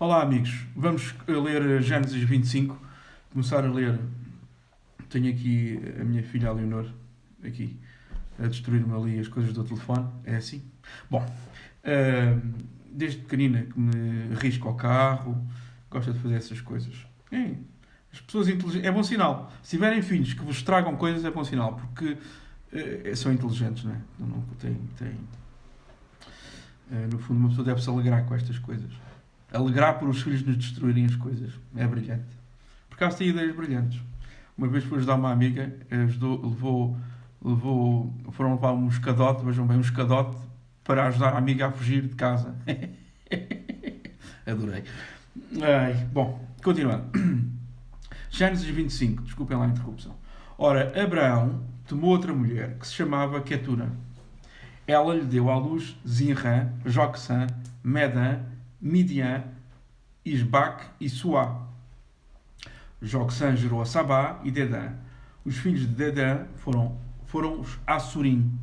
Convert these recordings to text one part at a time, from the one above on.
Olá, amigos. Vamos ler Gênesis 25. Começar a ler. Tenho aqui a minha filha, a Leonor, aqui, a destruir-me ali as coisas do telefone. É assim. Bom, desde pequenina que me arrisco ao carro, gosta de fazer essas coisas. As pessoas inteligentes. É bom sinal. Se tiverem filhos que vos estragam coisas, é bom sinal, porque são inteligentes, não é? No fundo, uma pessoa deve-se alegrar com estas coisas. Alegrar por os filhos nos destruírem as coisas. É brilhante. Por acaso tem ideias brilhantes. Uma vez fui ajudar uma amiga, foram levar um escadote, vejam bem, um escadote para ajudar a amiga a fugir de casa. Adorei. Bom, continuando. Gênesis 25, desculpem lá a interrupção. Ora, Abraão tomou outra mulher, que se chamava Quetura. Ela lhe deu à luz Zinrã, Jocsã, Medã, Midian, Isbaque e Suá. Jocsã gerou a Sabá e Dedã. Os filhos de Dedã foram os Assurim,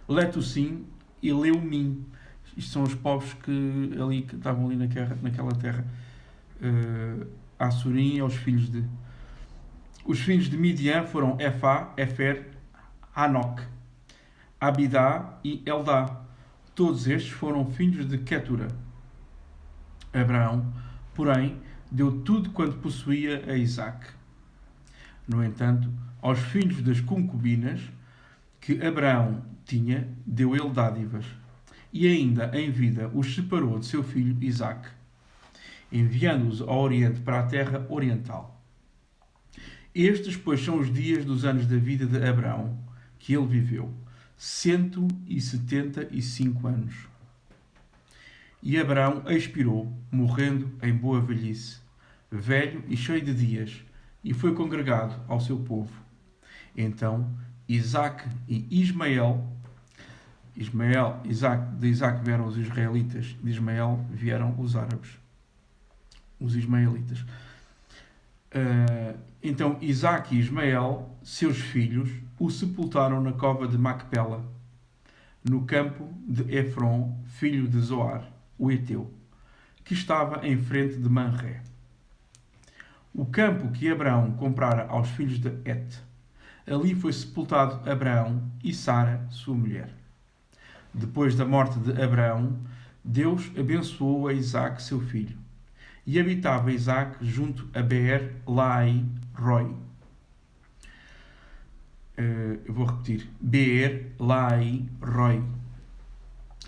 Letusim e Leumim. Isto são os povos que estavam ali naquela terra. Assurim é os filhos de... Os filhos de Midian foram Efá, Efer, Hanoc, Abidá e Eldá. Todos estes foram filhos de Quetura. Abraão, porém, deu tudo quanto possuía a Isaque. No entanto, aos filhos das concubinas que Abraão tinha, deu ele dádivas, e ainda em vida os separou de seu filho Isaque, enviando-os ao oriente para a terra oriental. Estes, pois, são os dias dos anos da vida de Abraão, que ele viveu, 175 anos. E Abraão expirou, morrendo em boa velhice, velho e cheio de dias, e foi congregado ao seu povo. Então, Isaque e Ismael, de Isaque vieram os israelitas, de Ismael vieram os árabes, os ismaelitas. Então, Isaque e Ismael, seus filhos, o sepultaram na cova de Macpela, no campo de Efron, filho de Zoar, o Eteu, que estava em frente de Manré. O campo que Abraão comprara aos filhos de Et. Ali foi sepultado Abraão e Sara, sua mulher. Depois da morte de Abraão, Deus abençoou a Isaque, seu filho, e habitava Isaque junto a Beer-Lahai-Roi. Eu vou repetir. Beer-Lahai-Roi.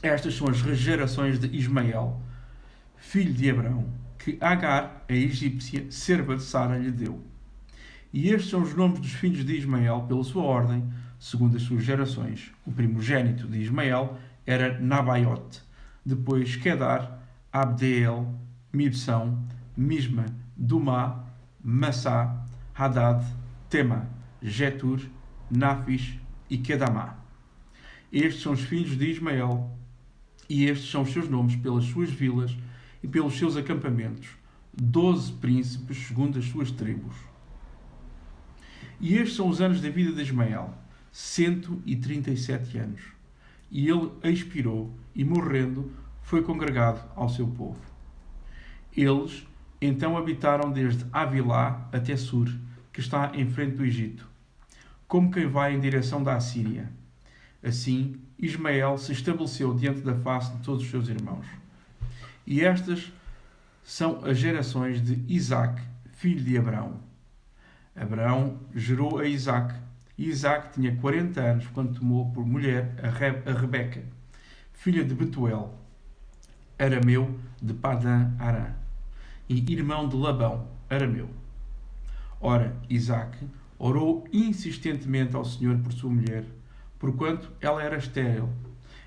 Estas são as gerações de Ismael, filho de Abraão, que Agar, a egípcia, serva de Sara, lhe deu. E estes são os nomes dos filhos de Ismael, pela sua ordem, segundo as suas gerações. O primogênito de Ismael era Nabaiote, depois Quedar, Abdeel, Mibsão, Misma, Dumá, Massá, Hadad, Tema, Jetur, Nafis e Kedamá. Estes são os filhos de Ismael, e estes são os seus nomes pelas suas vilas e pelos seus acampamentos, 12 príncipes segundo as suas tribos. E estes são os anos da vida de Ismael, 137 anos. E ele expirou, e morrendo, foi congregado ao seu povo. Eles então habitaram desde Avilá até Sur, que está em frente do Egito, como quem vai em direção da Assíria. Assim, Ismael se estabeleceu diante da face de todos os seus irmãos. E estas são as gerações de Isaque, filho de Abraão. Abraão gerou a Isaque, e Isaque tinha 40 anos quando tomou por mulher a Rebeca, filha de Betuel, arameu de Padã-Arã, e irmão de Labão, arameu. Ora, Isaque orou insistentemente ao Senhor por sua mulher, porquanto ela era estéril,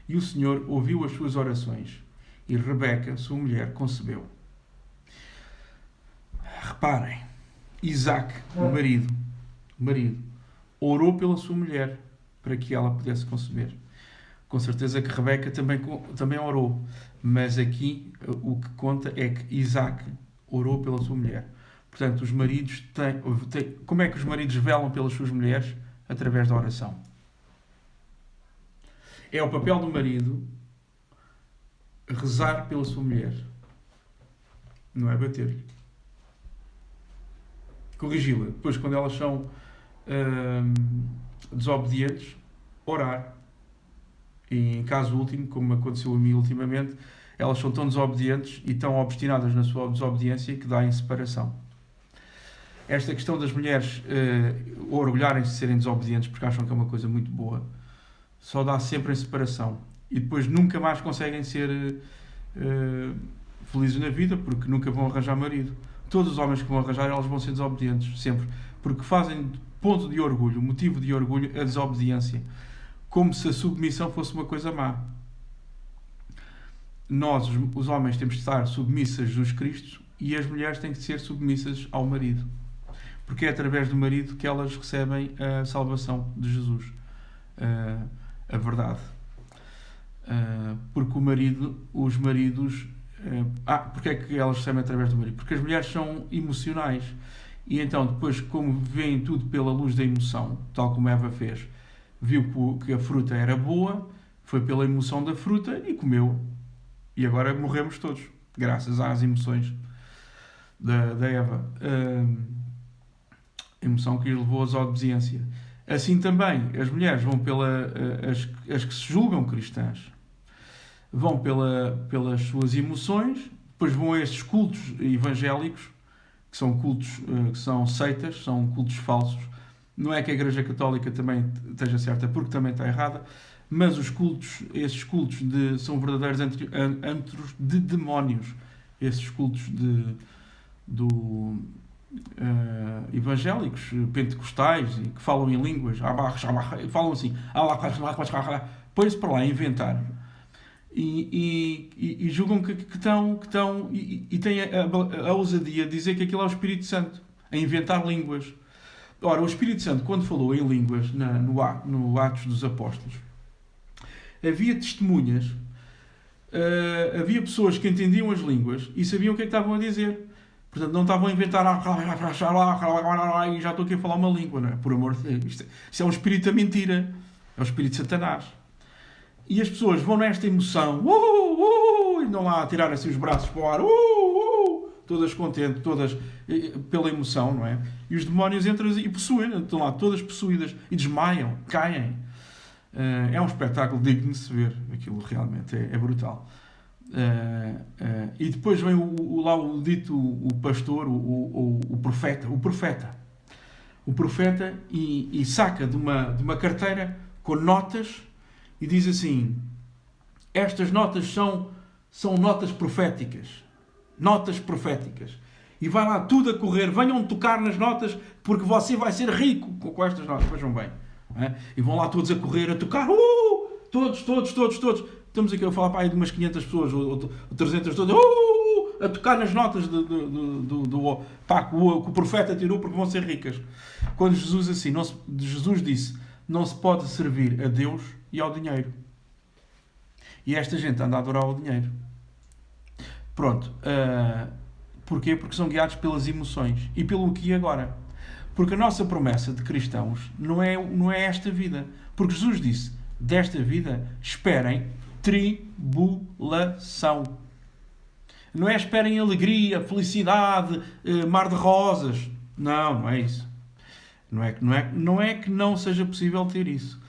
e o Senhor ouviu as suas orações, e Rebeca, sua mulher, concebeu. Reparem, Isaque, o marido, orou pela sua mulher, para que ela pudesse conceber. Com certeza que Rebeca também orou, mas aqui o que conta é que Isaque orou pela sua mulher. Portanto, os maridos como é que os maridos velam pelas suas mulheres? Através da oração. É o papel do marido rezar pela sua mulher. não é bater-lhe. Corrigi-la. Depois, quando elas são desobedientes, orar. E em caso último, como aconteceu a mim ultimamente, elas são tão desobedientes e tão obstinadas na sua desobediência que dá em separação. Esta questão das mulheres orgulharem-se de serem desobedientes porque acham que é uma coisa muito boa, só dá sempre em separação. E depois nunca mais conseguem ser felizes na vida porque nunca vão arranjar marido. Todos os homens que vão arranjar, elas vão ser desobedientes, sempre. Porque fazem ponto de orgulho, motivo de orgulho, a desobediência. Como se a submissão fosse uma coisa má. Nós, os homens, temos de estar submissas a Jesus Cristo e as mulheres têm que ser submissas ao marido. Porque é através do marido que elas recebem a salvação de Jesus. A verdade. Porque os maridos... porque é que elas recebem através do marido? Porque as mulheres são emocionais. E então, depois, como veem tudo pela luz da emoção, tal como Eva fez, viu que a fruta era boa, foi pela emoção da fruta e comeu. E agora morremos todos, graças às emoções da Eva. A emoção que lhe levou à desobediência. Assim também, as mulheres vão as que se julgam cristãs, vão pelas suas emoções, depois vão a estes cultos evangélicos, que são cultos, que são seitas, são cultos falsos. Não é que a Igreja Católica também esteja certa, porque também está errada, mas esses cultos são verdadeiros antros de demónios. Esses cultos evangélicos, pentecostais, que falam em línguas, falam assim, põem-se para lá a inventar. E julgam que estão e têm a ousadia de dizer que aquilo é o Espírito Santo, a inventar línguas. Ora, o Espírito Santo, quando falou em línguas no Atos dos Apóstolos, havia testemunhas, havia pessoas que entendiam as línguas e sabiam o que é que estavam a dizer. Portanto, não estavam a inventar e já estou aqui a falar uma língua, não é? Por amor de Deus. Isto é um espírito da mentira. É o espírito de Satanás. E as pessoas vão nesta emoção, e não lá a tirar assim os braços para o ar, todas contentes, todas pela emoção, não é? E os demónios entram e possuem, estão lá todas possuídas e desmaiam, caem. É um espetáculo digno de se ver, aquilo realmente é brutal. E depois vem o dito, o pastor, o profeta e saca de uma carteira com notas e diz assim: estas notas são notas proféticas. Notas proféticas. E vai lá tudo a correr. Venham tocar nas notas porque você vai ser rico com estas notas. Vejam bem. É? E vão lá todos a correr, a tocar. Todos. Estamos aqui a falar para aí de umas 500 pessoas ou 300 todas. A tocar nas notas que o profeta tirou porque vão ser ricas. Quando Jesus disse: não se pode servir a Deus e ao dinheiro. E esta gente anda a adorar o dinheiro. Pronto. Porquê? Porque são guiados pelas emoções. E pelo aqui e agora. Porque a nossa promessa de cristãos não é esta vida. Porque Jesus disse: desta vida esperem tribulação. Não é esperem alegria, felicidade, mar de rosas. Não é isso. Não é que não seja possível ter isso.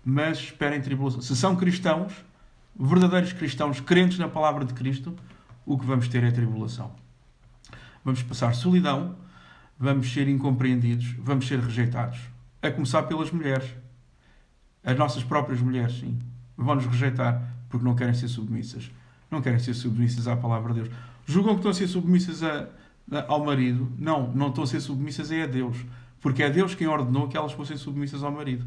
Mas esperem tribulação. Se são cristãos, verdadeiros cristãos, crentes na palavra de Cristo, o que vamos ter é tribulação. Vamos passar solidão, vamos ser incompreendidos, vamos ser rejeitados. A começar pelas mulheres. As nossas próprias mulheres, sim. Vão-nos rejeitar porque não querem ser submissas. Não querem ser submissas à palavra de Deus. Julgam que estão a ser submissas ao marido. Não estão a ser submissas a Deus. Porque é Deus quem ordenou que elas fossem submissas ao marido.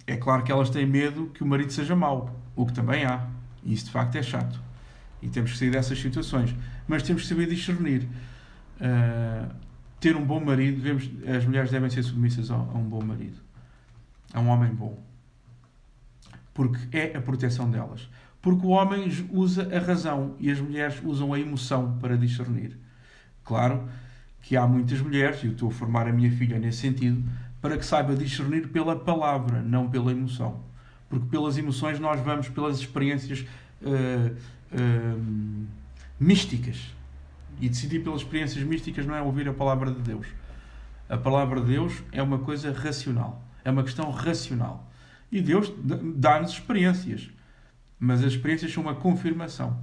É claro que elas têm medo que o marido seja mau. O que também há. E isso de facto é chato. E temos que sair dessas situações. Mas temos que saber discernir. Ter um bom marido, as mulheres devem ser submissas a um bom marido. A um homem bom. Porque é a proteção delas. Porque o homem usa a razão e as mulheres usam a emoção para discernir. Claro que há muitas mulheres, e eu estou a formar a minha filha nesse sentido, para que saiba discernir pela palavra, não pela emoção. Porque pelas emoções nós vamos pelas experiências místicas. E decidir pelas experiências místicas não é ouvir a palavra de Deus. A palavra de Deus é uma coisa racional. É uma questão racional. E Deus dá-nos experiências. Mas as experiências são uma confirmação.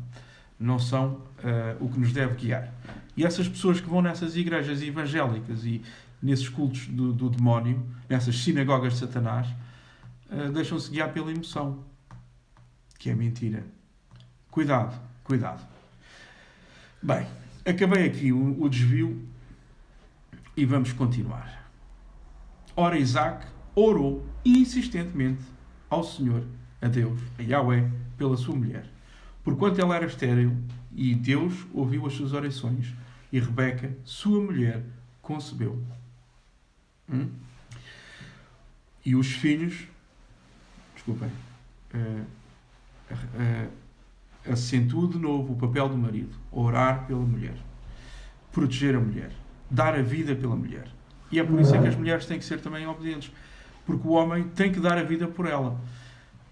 Não são o que nos deve guiar. E essas pessoas que vão nessas igrejas evangélicas e nesses cultos do demónio, nessas sinagogas de Satanás, deixam-se guiar pela emoção. Que é mentira. Cuidado, cuidado. Bem, acabei aqui o desvio e vamos continuar. Ora, Isaac orou insistentemente ao Senhor, a Deus, a Yahweh, pela sua mulher, porquanto ela era estéril, e Deus ouviu as suas orações, e Rebeca, sua mulher, concebeu. E os filhos, desculpem, acentuou de novo o papel do marido, orar pela mulher, proteger a mulher, dar a vida pela mulher. E é por isso que as mulheres têm que ser também obedientes, porque o homem tem que dar a vida por ela.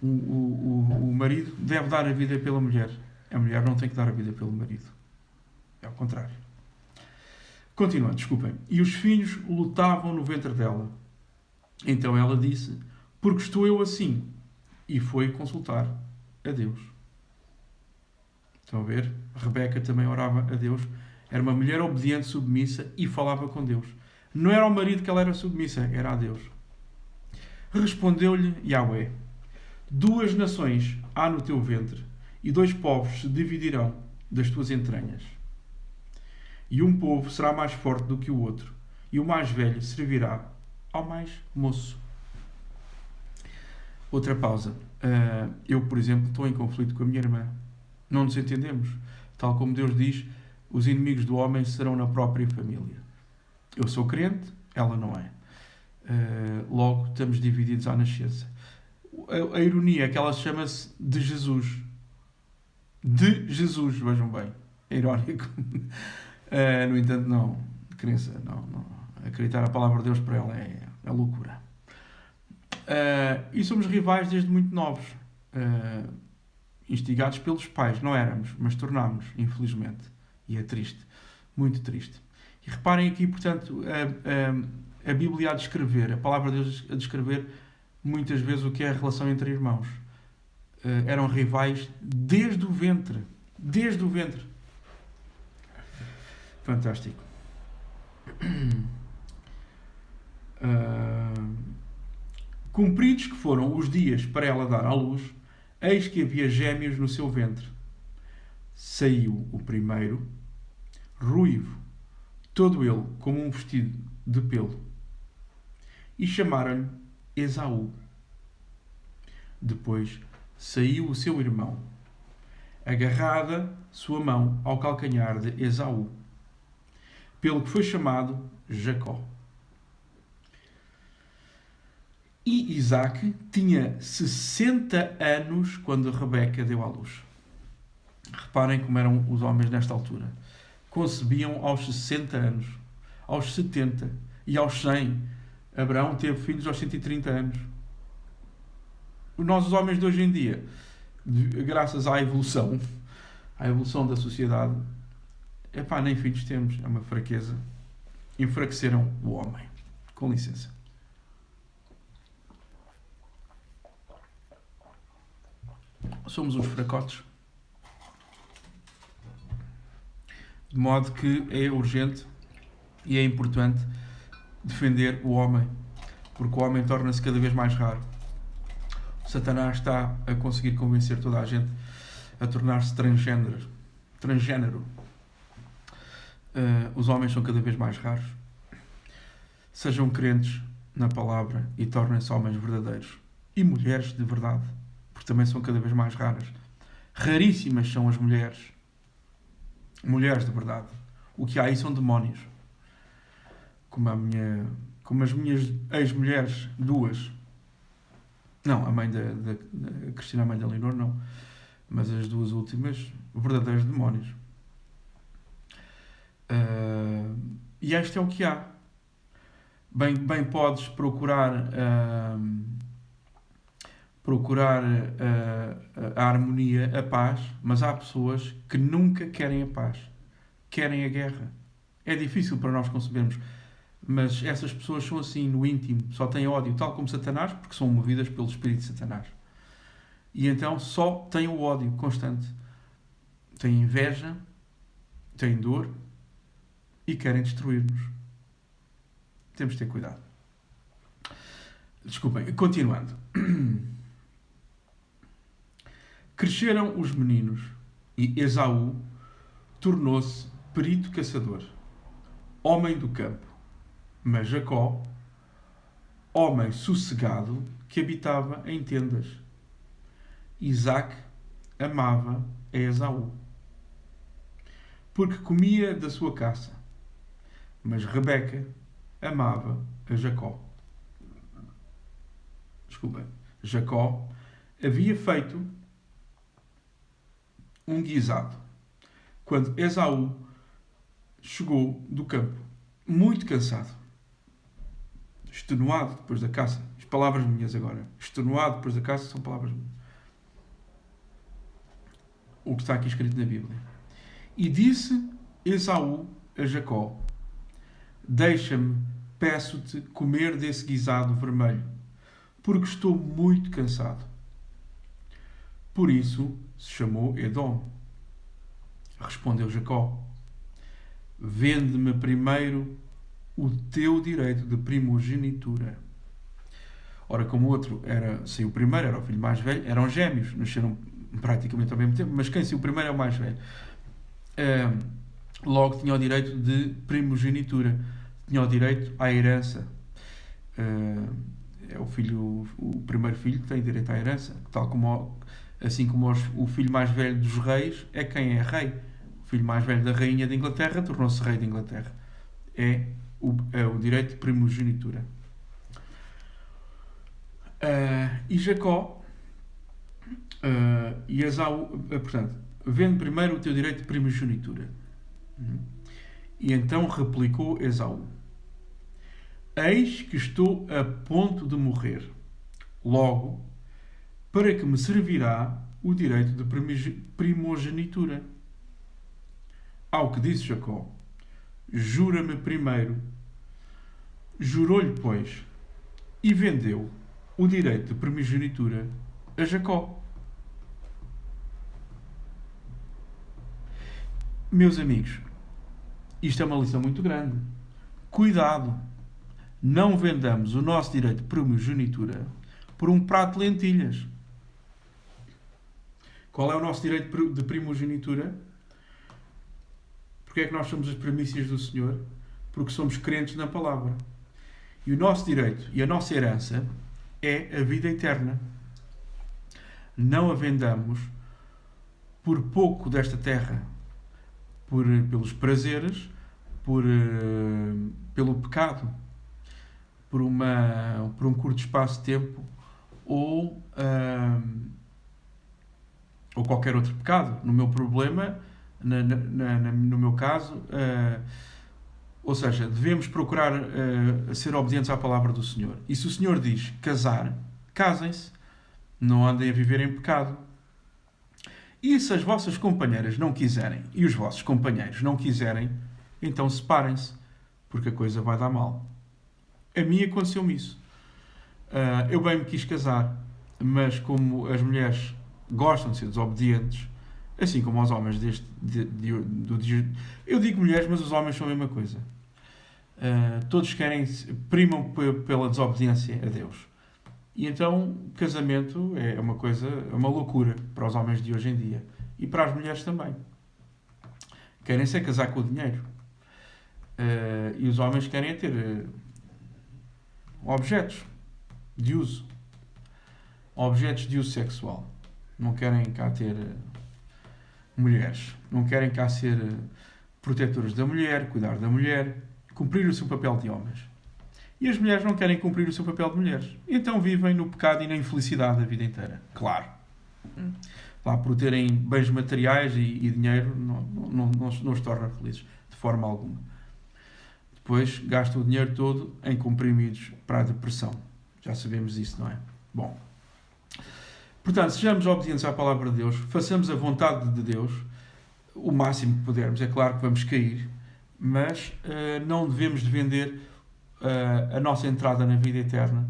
O marido deve dar a vida pela mulher. A mulher não tem que dar a vida pelo marido. É o contrário. Continuando, desculpem. E os filhos lutavam no ventre dela. Então ela disse, porque estou eu assim? E foi consultar a Deus. Estão a ver? Rebeca também orava a Deus. Era uma mulher obediente, submissa e falava com Deus. Não era ao marido que ela era submissa, era a Deus. Respondeu-lhe Yahweh, 2 nações há no teu ventre, e 2 povos se dividirão das tuas entranhas. E um povo será mais forte do que o outro, e o mais velho servirá ao mais moço. Outra pausa. Eu, por exemplo, estou em conflito com a minha irmã. Não nos entendemos. Tal como Deus diz, os inimigos do homem serão na própria família. Eu sou crente, ela não é. Logo, estamos divididos à nascença. A ironia é que ela chama-se de Jesus. De Jesus, vejam bem. É irónico. No entanto, não. Crença, não. Acreditar a palavra de Deus para ela é loucura. E somos rivais desde muito novos. Instigados pelos pais. Não éramos, mas tornámos, infelizmente. E é triste. Muito triste. E reparem aqui, portanto, a Bíblia a descrever, a palavra de Deus a descrever muitas vezes o que é a relação entre irmãos. Eram rivais desde o ventre. Desde o ventre. Fantástico. Cumpridos que foram os dias para ela dar à luz, eis que havia gêmeos no seu ventre. Saiu o primeiro, ruivo, todo ele como um vestido de pelo. E chamaram-lhe Esaú. Depois saiu o seu irmão, agarrada sua mão ao calcanhar de Esaú, pelo que foi chamado Jacó. E Isaac tinha 60 anos quando Rebeca deu à luz. Reparem como eram os homens nesta altura. Concebiam aos 60 anos, aos 70 e aos 100. Abraão teve filhos aos 130 anos. Nós, os homens de hoje em dia, graças à evolução da sociedade, nem filhos temos. É uma fraqueza. Enfraqueceram o homem. Com licença. Somos uns fracotes. De modo que é urgente e é importante defender o homem, porque o homem torna-se cada vez mais raro. Satanás está a conseguir convencer toda a gente a tornar-se transgênero. Os homens são cada vez mais raros. Sejam crentes na palavra e tornem-se homens verdadeiros. E mulheres de verdade, porque também são cada vez mais raras. Raríssimas são as mulheres. Mulheres de verdade. O que há aí são demónios. Como as minhas ex-mulheres, 2. Não, a mãe da Cristina, a mãe da Leonor, não. Mas as 2 últimas, verdadeiros demónios. E este é o que há. Bem podes procurar a harmonia, a paz, mas há pessoas que nunca querem a paz. querem a guerra. É difícil para nós concebermos, mas essas pessoas são assim no íntimo, só têm ódio, tal como Satanás, porque são movidas pelo espírito de Satanás. E então só têm o ódio constante. Têm inveja, têm dor e querem destruir-nos. Temos de ter cuidado. Desculpem, continuando. Cresceram os meninos e Esaú tornou-se perito caçador, homem do campo. Mas Jacó, homem sossegado, que habitava em tendas. Isaque amava a Esaú, porque comia da sua caça. Mas Rebeca amava a Jacó. Desculpem. Jacó havia feito um guisado quando Esaú chegou do campo, muito cansado, extenuado depois da caça. As palavras minhas agora. Extenuado depois da caça são palavras minhas. O que está aqui escrito na Bíblia. E disse Esaú a Jacó: deixa-me, peço-te, comer desse guisado vermelho, porque estou muito cansado. Por isso se chamou Edom. Respondeu Jacó: vende-me primeiro o teu direito de primogenitura. Ora, como o outro saiu primeiro, era o filho mais velho, eram gêmeos, nasceram praticamente ao mesmo tempo, mas quem saiu primeiro é o mais velho. Logo tinha o direito de primogenitura, tinha o direito à herança. É o primeiro filho que tem direito à herança, tal como, assim como o filho mais velho dos reis é quem é rei. O filho mais velho da rainha de Inglaterra tornou-se rei de Inglaterra. É o direito de primogenitura. E Jacó e Esaú, portanto, vende primeiro o teu direito de primogenitura. E então replicou Esaú: eis que estou a ponto de morrer. Logo, para que me servirá o direito de primogenitura? Ao que disse Jacó: jura-me primeiro. Jurou-lhe, pois, e vendeu o direito de primogenitura a Jacó. Meus amigos, isto é uma lição muito grande. Cuidado! Não vendamos o nosso direito de primogenitura por um prato de lentilhas. Qual é o nosso direito de primogenitura? Porque é que nós somos as primícias do Senhor? Porque somos crentes na palavra. E o nosso direito e a nossa herança é a vida eterna. Não a vendamos por pouco desta terra, pelos prazeres, pelo pecado, por um curto espaço de tempo ou qualquer outro pecado. No meu problema, no meu caso, ou seja, devemos procurar ser obedientes à palavra do Senhor. E se o Senhor diz casar, casem-se. Não andem a viver em pecado. E se as vossas companheiras não quiserem e os vossos companheiros não quiserem, então separem-se, porque a coisa vai dar mal. A mim aconteceu-me isso. Eu bem me quis casar, mas como as mulheres gostam de ser desobedientes, assim como os homens eu digo mulheres, mas os homens são a mesma coisa. Todos primam pela desobediência a Deus. E então o casamento é uma loucura para os homens de hoje em dia. E para as mulheres também. Querem se casar com o dinheiro. E os homens querem ter objetos de uso. Objetos de uso sexual. Não querem cá ter mulheres. Não querem cá ser protetores da mulher, cuidar da mulher, cumprir o seu papel de homens. E as mulheres não querem cumprir o seu papel de mulheres. Então vivem no pecado e na infelicidade a vida inteira. Claro. Lá por terem bens materiais e dinheiro não os torna felizes. De forma alguma. Depois gastam o dinheiro todo em comprimidos para a depressão. Já sabemos isso, não é? Bom. Portanto, sejamos obedientes à palavra de Deus. Façamos a vontade de Deus. o máximo que pudermos. É claro que vamos cair, mas não devemos de vender a nossa entrada na vida eterna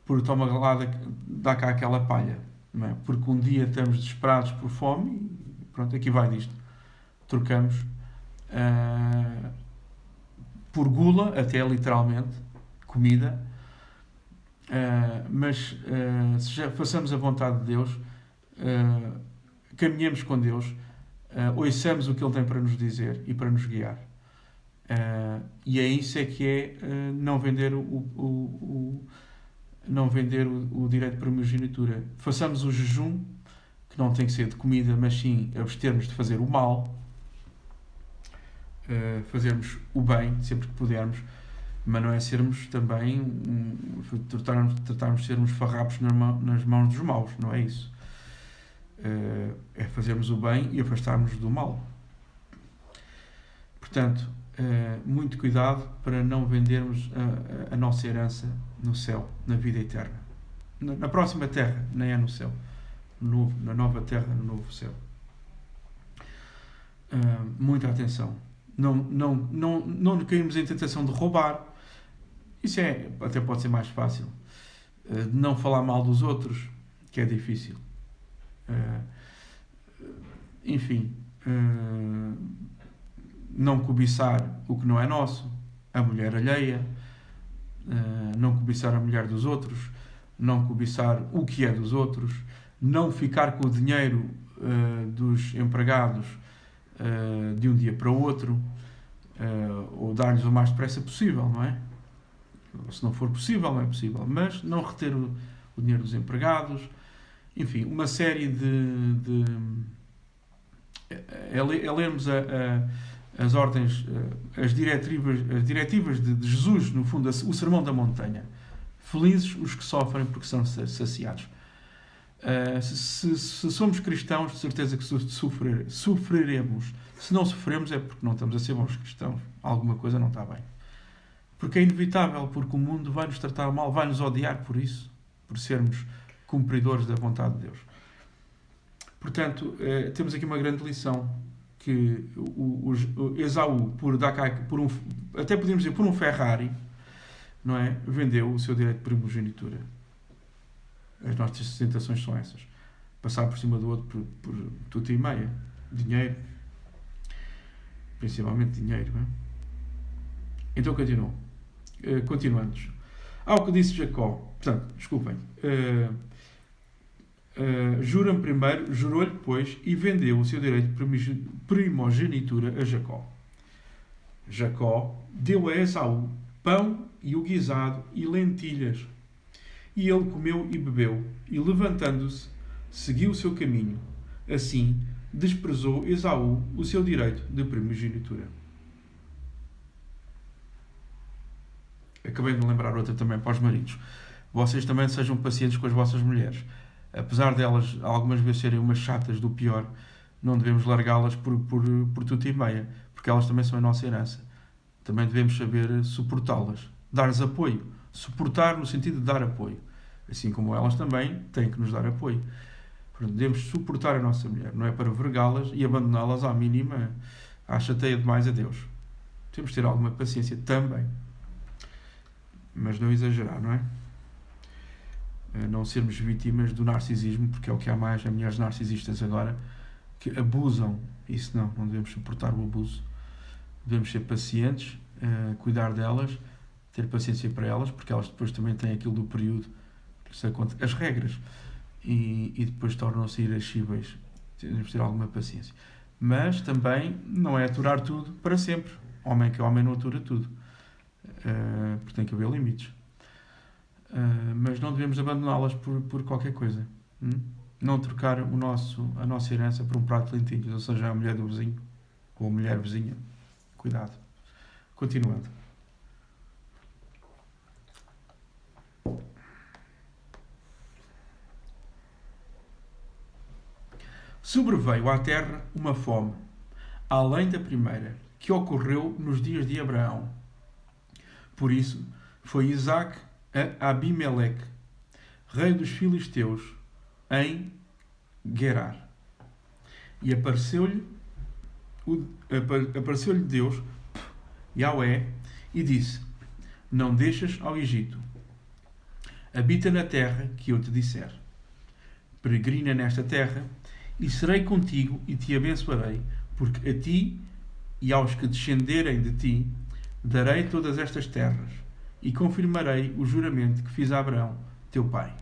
por toma lá, dá cá aquela palha. Não é? Porque um dia estamos desesperados por fome e pronto, aqui vai disto. Trocamos por gula, até literalmente, comida, mas se já façamos a vontade de Deus, caminhemos com Deus, ouçamos o que Ele tem para nos dizer e para nos guiar. E é isso é que é não vender o direito de primogenitura. Façamos o jejum, que não tem que ser de comida, mas sim abstermos de fazer o mal, fazermos o bem sempre que pudermos, mas não é sermos também tratarmos de sermos farrapos nas mãos dos maus, não é isso. É fazermos o bem e afastarmos do mal. Portanto, muito cuidado para não vendermos a nossa herança no céu, na vida eterna. Na próxima terra, nem é no céu. Na nova terra, no novo céu. Muita atenção. Não caímos em tentação de roubar. Isso até pode ser mais fácil. De não falar mal dos outros, que é difícil. Enfim, não cobiçar o que não é nosso, a mulher alheia, não cobiçar a mulher dos outros, não cobiçar o que é dos outros, não ficar com o dinheiro dos empregados de um dia para o outro, ou dar-lhes o mais depressa possível, não é? Se não for possível, não é possível, mas não reter o dinheiro dos empregados, enfim, uma série é lermos as ordens, as diretivas de Jesus, no fundo, o sermão da montanha. Felizes os que sofrem porque são saciados. Se somos cristãos, de certeza que sofreremos. Se não sofremos é porque não estamos a ser bons cristãos. Alguma coisa não está bem. Porque é inevitável, porque o mundo vai nos tratar mal, vai nos odiar por isso, por sermos cumpridores da vontade de Deus. Portanto, temos aqui uma grande lição, que o Esaú, até podemos dizer por um Ferrari, não é? Vendeu o seu direito de primogenitura. As nossas tentações são essas. Passar por cima do outro por tudo e meia. Dinheiro. Principalmente dinheiro. Não é? Então continuando. Ao que disse Jacó. Portanto, desculpem. Jurou-lhe, pois, e vendeu o seu direito de primogenitura a Jacó. Jacó deu a Esaú pão e o guisado e lentilhas. E ele comeu e bebeu, e levantando-se, seguiu o seu caminho. Assim, desprezou Esaú o seu direito de primogenitura. Acabei de me lembrar outra também para os maridos. Vocês também sejam pacientes com as vossas mulheres. Apesar delas algumas vezes serem umas chatas do pior, não devemos largá-las por tudo e meia, porque elas também são a nossa herança. Também devemos saber suportá-las, dar-lhes apoio. Suportar no sentido de dar apoio. Assim como elas também têm que nos dar apoio. Portanto, devemos suportar a nossa mulher. Não é para vergá-las e abandoná-las à mínima, à chateia demais a Deus. Temos de ter alguma paciência também. Mas não exagerar, não é? Não sermos vítimas do narcisismo, porque é o que há mais, há mulheres narcisistas agora, que abusam. Isso não devemos suportar o abuso. Devemos ser pacientes, cuidar delas, ter paciência para elas, porque elas depois também têm aquilo do período, as regras, e depois tornam-se irascíveis. Devemos ter alguma paciência. Mas também não é aturar tudo para sempre. Homem que homem não atura tudo. Porque tem que haver limites. Mas não devemos abandoná-las por qualquer coisa. Não trocar a nossa herança por um prato de lentilhas, ou seja, a mulher do vizinho, ou a mulher vizinha. Cuidado. Continuando. Sobreveio à terra uma fome, além da primeira, que ocorreu nos dias de Abraão. Por isso, foi Isaque a Abimeleque, rei dos filisteus, em Gerar. E apareceu-lhe apareceu-lhe Deus, Yahweh, e disse: não deixas ao Egito. Habita na terra que eu te disser. Peregrina nesta terra, e serei contigo e te abençoarei, porque a ti e aos que descenderem de ti darei todas estas terras, e confirmarei o juramento que fiz a Abraão, teu pai.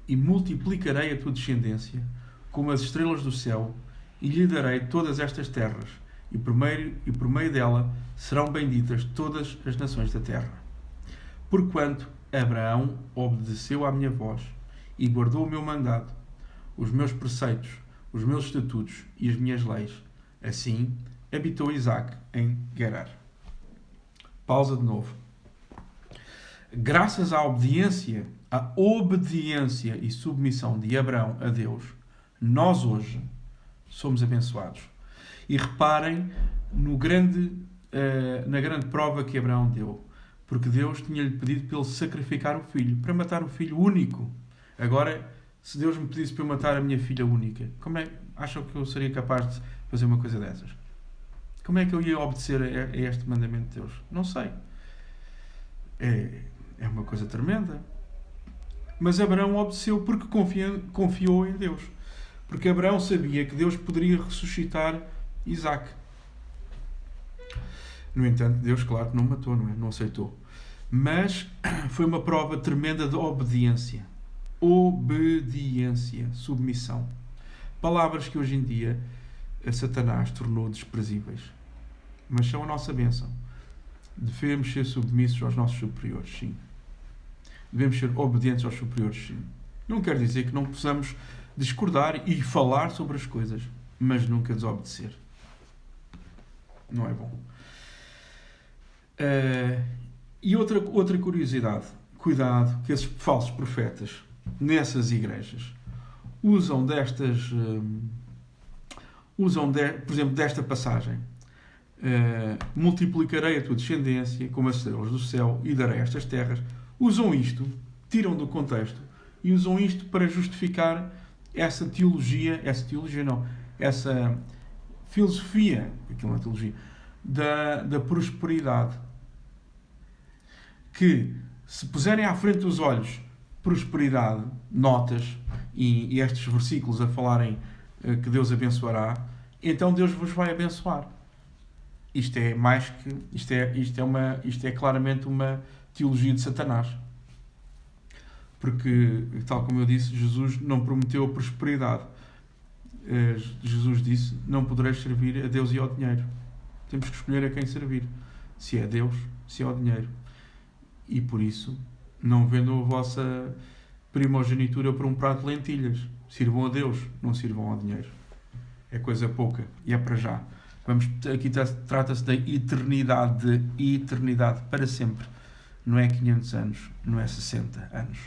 E multiplicarei a tua descendência como as estrelas do céu, e lhe darei todas estas terras, e por meio dela serão benditas todas as nações da terra. Porquanto Abraão obedeceu à minha voz, e guardou o meu mandado, os meus preceitos, os meus estatutos e as minhas leis. Assim habitou Isaque em Gerar. Pausa de novo. Graças à obediência e submissão de Abraão a Deus, nós hoje somos abençoados. E reparem na grande prova que Abraão deu. Porque Deus tinha-lhe pedido para ele sacrificar o filho, para matar o filho único. Agora, se Deus me pedisse para eu matar a minha filha única, como é acham que eu seria capaz de fazer uma coisa dessas? Como é que eu ia obedecer a este mandamento de Deus? Não sei. É uma coisa tremenda. Mas Abraão obedeceu porque confiou em Deus. Porque Abraão sabia que Deus poderia ressuscitar Isaque. No entanto, Deus, claro, não matou, não aceitou. Mas foi uma prova tremenda de obediência. Obediência, submissão. Palavras que hoje em dia a Satanás tornou desprezíveis. Mas são a nossa bênção. Devemos ser submissos aos nossos superiores, sim. Devemos ser obedientes aos superiores, sim. Não quer dizer que não possamos discordar e falar sobre as coisas, mas nunca desobedecer. Não é bom. E outra curiosidade. Cuidado que esses falsos profetas nessas igrejas usam por exemplo, desta passagem. Multiplicarei a tua descendência como as estrelas do céu e darei estas terras. Usam isto, tiram do contexto e usam isto para justificar essa filosofia, aquilo não é teologia, da prosperidade. Que se puserem à frente dos olhos prosperidade, notas, e estes versículos a falarem que Deus abençoará, então Deus vos vai abençoar. Isto é claramente uma teologia de Satanás. Porque, tal como eu disse, Jesus não prometeu a prosperidade. Jesus disse: não podereis servir a Deus e ao dinheiro. Temos que escolher a quem servir. Se é Deus, se é ao dinheiro. E por isso, não vendam a vossa primogenitura por um prato de lentilhas. Sirvam a Deus, não sirvam ao dinheiro. É coisa pouca e é para já. Aqui trata-se da eternidade para sempre. Não é 500 anos, não é 60 anos.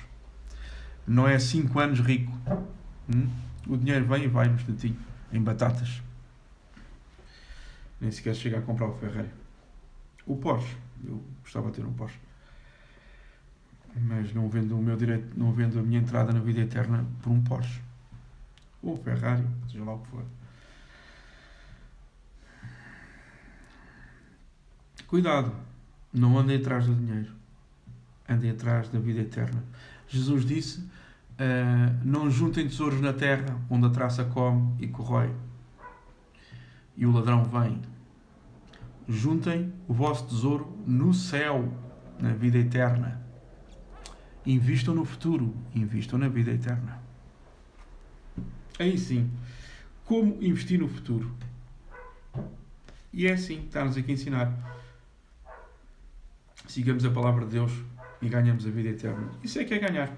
Não é 5 anos rico. O dinheiro vem e vai no instantinho, em batatas. Nem sequer chega a comprar o Ferrari. O Porsche. Eu gostava de ter um Porsche. Mas não vendo o meu direito, não vendo a minha entrada na vida eterna por um Porsche. Ou Ferrari, seja lá o que for. Cuidado, não andem atrás do dinheiro. Andem atrás da vida eterna. Jesus disse: não juntem tesouros na terra, onde a traça come e corrói, e o ladrão vem. Juntem o vosso tesouro no céu, na vida eterna. Invistam no futuro, invistam na vida eterna. Aí sim, como investir no futuro? E é assim, está-nos aqui a ensinar. Sigamos a palavra de Deus e ganhamos a vida eterna. Isso é que é ganhar.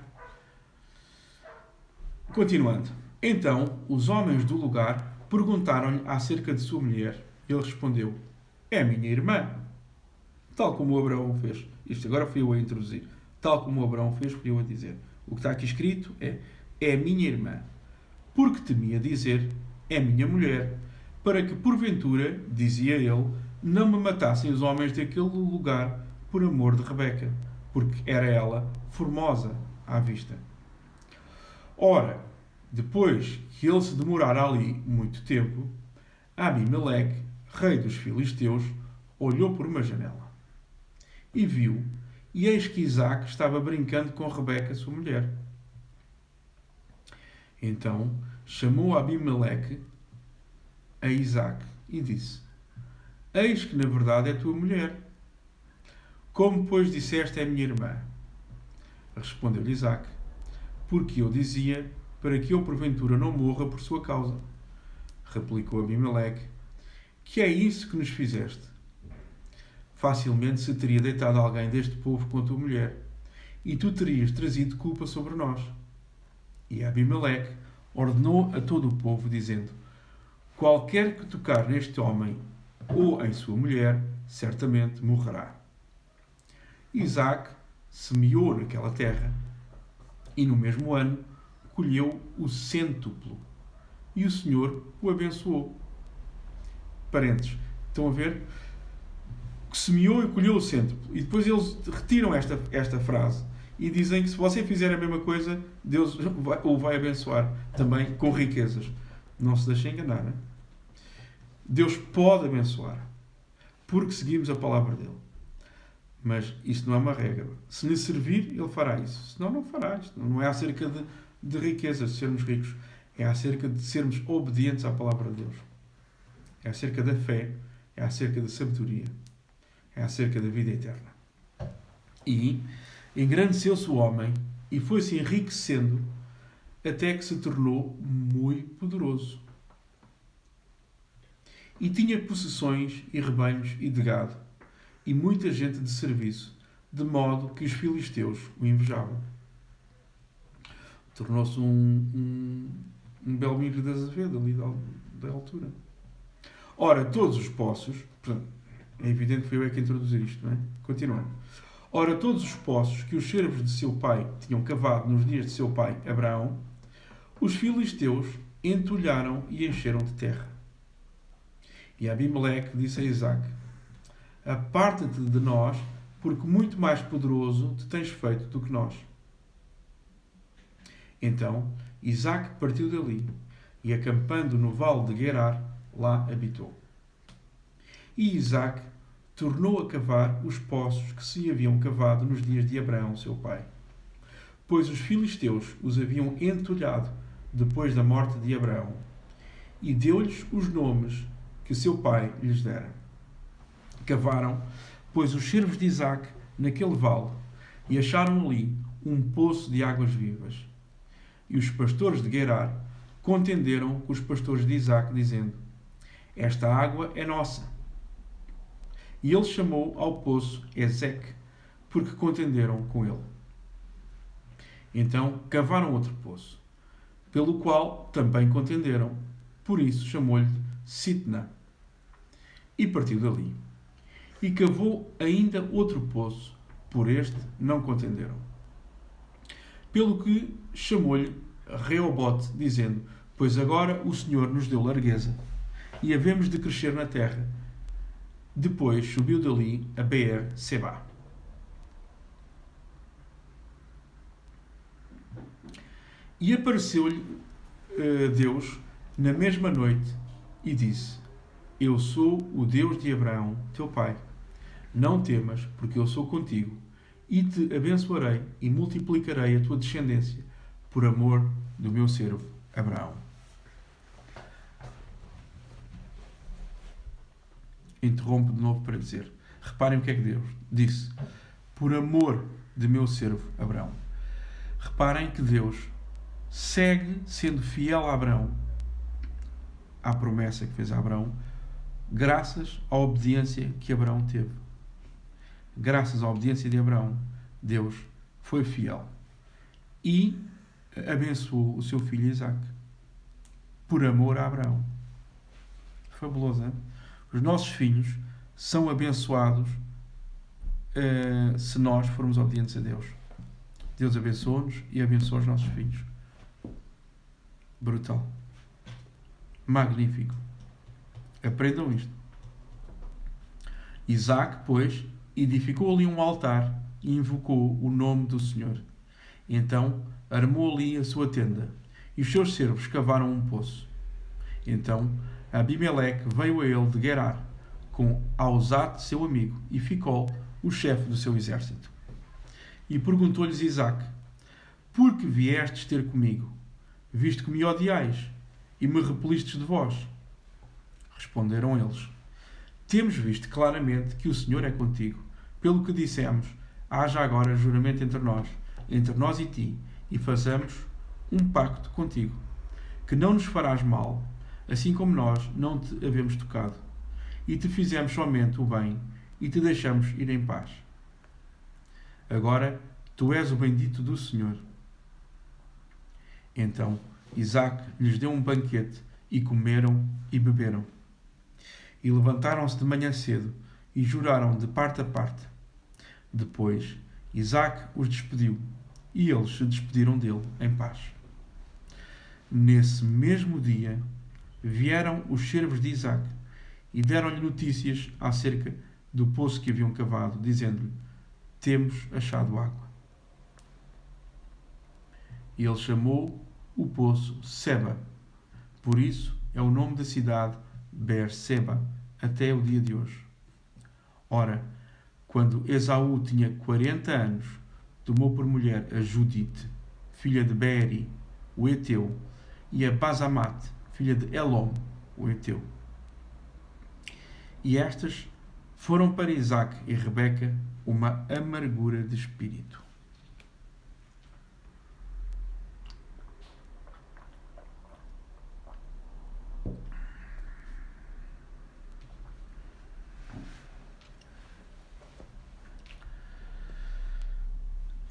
Continuando. Então, os homens do lugar perguntaram-lhe acerca de sua mulher. Ele respondeu: é minha irmã. Tal como Abraão fez. Isto agora fui eu a introduzir. Tal como Abraão fez, fui eu a dizer. O que está aqui escrito é minha irmã. Porque temia dizer: é minha mulher. Para que, porventura, dizia ele, não me matassem os homens daquele lugar por amor de Rebeca, porque era ela formosa à vista. Ora, depois que ele se demorara ali muito tempo, Abimeleque, rei dos filisteus, olhou por uma janela e viu, e eis que Isaque estava brincando com Rebeca, sua mulher. Então chamou Abimeleque a Isaque e disse: Eis que na verdade é tua mulher. Como, pois, disseste é minha irmã? Respondeu-lhe Isaque: Porque eu dizia, para que eu porventura não morra por sua causa. Replicou Abimeleque: Que é isso que nos fizeste? Facilmente se teria deitado alguém deste povo com a tua mulher, e tu terias trazido culpa sobre nós. E Abimeleque ordenou a todo o povo, dizendo: Qualquer que tocar neste homem ou em sua mulher, certamente morrerá. Isaque semeou naquela terra, e no mesmo ano colheu o cêntuplo, e o Senhor o abençoou. Parênteses. Estão a ver? Semeou e colheu o cêntuplo. E depois eles retiram esta frase e dizem que se você fizer a mesma coisa, Deus o vai abençoar também com riquezas. Não se deixem enganar, não é? Deus pode abençoar porque seguimos a palavra dele. Mas isso não é uma regra. Se lhe servir, ele fará isso. Senão, não fará isto. Não é acerca de riquezas, de sermos ricos. É acerca de sermos obedientes à palavra de Deus. É acerca da fé. É acerca da sabedoria. É acerca da vida eterna. E engrandeceu-se o homem e foi-se enriquecendo até que se tornou muito poderoso. E tinha possessões e rebanhos e de gado e muita gente de serviço, de modo que os filisteus o invejavam. Tornou-se um Belmiro de Azevedo ali da altura. Ora, todos os poços... Portanto, é evidente que foi eu que introduzir isto, não é? Continuando. Ora, todos os poços que os servos de seu pai tinham cavado nos dias de seu pai Abraão, os filisteus entulharam e encheram de terra. E Abimeleque disse a Isaque: Aparta-te de nós, porque muito mais poderoso te tens feito do que nós. Então Isaque partiu dali e, acampando no vale de Gerar, lá habitou. E Isaque tornou a cavar os poços que se haviam cavado nos dias de Abraão, seu pai, pois os filisteus os haviam entulhado depois da morte de Abraão, e deu-lhes os nomes que seu pai lhes dera. Cavaram, pois, os servos de Isaque naquele vale, e acharam ali um poço de águas vivas. E os pastores de Gerar contenderam com os pastores de Isaque, dizendo: Esta água é nossa. E ele chamou ao poço Ezeque, porque contenderam com ele. Então cavaram outro poço, pelo qual também contenderam. Por isso chamou-lhe Sitna. E partiu dali. E cavou ainda outro poço, por este não contenderam. Pelo que chamou-lhe Reobote, dizendo: Pois agora o Senhor nos deu largueza, e havemos de crescer na terra. Depois subiu dali a Beer-Seba. E apareceu-lhe Deus na mesma noite e disse: Eu sou o Deus de Abraão, teu pai. Não temas, porque eu sou contigo, e te abençoarei e multiplicarei a tua descendência, por amor do meu servo Abraão. Interrompo de novo para dizer: reparem o que é que Deus disse: por amor de meu servo Abraão. Reparem que Deus segue sendo fiel a Abraão, à promessa que fez a Abraão, graças à obediência que Abraão teve. Graças à obediência de Abraão, Deus foi fiel e abençoou o seu filho Isaque, por amor a Abraão. Fabuloso, não é? Os nossos filhos são abençoados se nós formos obedientes a Deus. Deus abençoa-nos e abençoa os nossos filhos. Brutal. Magnífico. Aprendam isto. Isaque, pois, edificou ali um altar e invocou o nome do Senhor. Então armou ali a sua tenda e os seus servos cavaram um poço. Então Abimeleque veio a ele de Gerar, com Auzate, seu amigo, e Ficol, o chefe do seu exército. E perguntou-lhes Isaque: por que viestes ter comigo, visto que me odiais, e me repelistes de vós? Responderam eles: temos visto claramente que o Senhor é contigo, pelo que dissemos: haja agora juramento entre nós e ti, e façamos um pacto contigo, que não nos farás mal, assim como nós não te havemos tocado, e te fizemos somente o bem, e te deixamos ir em paz. Agora tu és o bendito do Senhor. Então Isaque lhes deu um banquete, e comeram e beberam. E levantaram-se de manhã cedo, e juraram de parte a parte. Depois Isaque os despediu, e eles se despediram dele em paz. Nesse mesmo dia vieram os servos de Isaque, e deram-lhe notícias acerca do poço que haviam cavado, dizendo-lhe: temos achado água. E ele chamou o poço Seba. Por isso é o nome da cidade Beer-seba, até o dia de hoje. Ora, quando Esaú tinha 40 anos, tomou por mulher a Judite, filha de Beeri, o Eteu, e a Basamate, filha de Elom, o Eteu. E estas foram para Isaque e Rebeca uma amargura de espírito.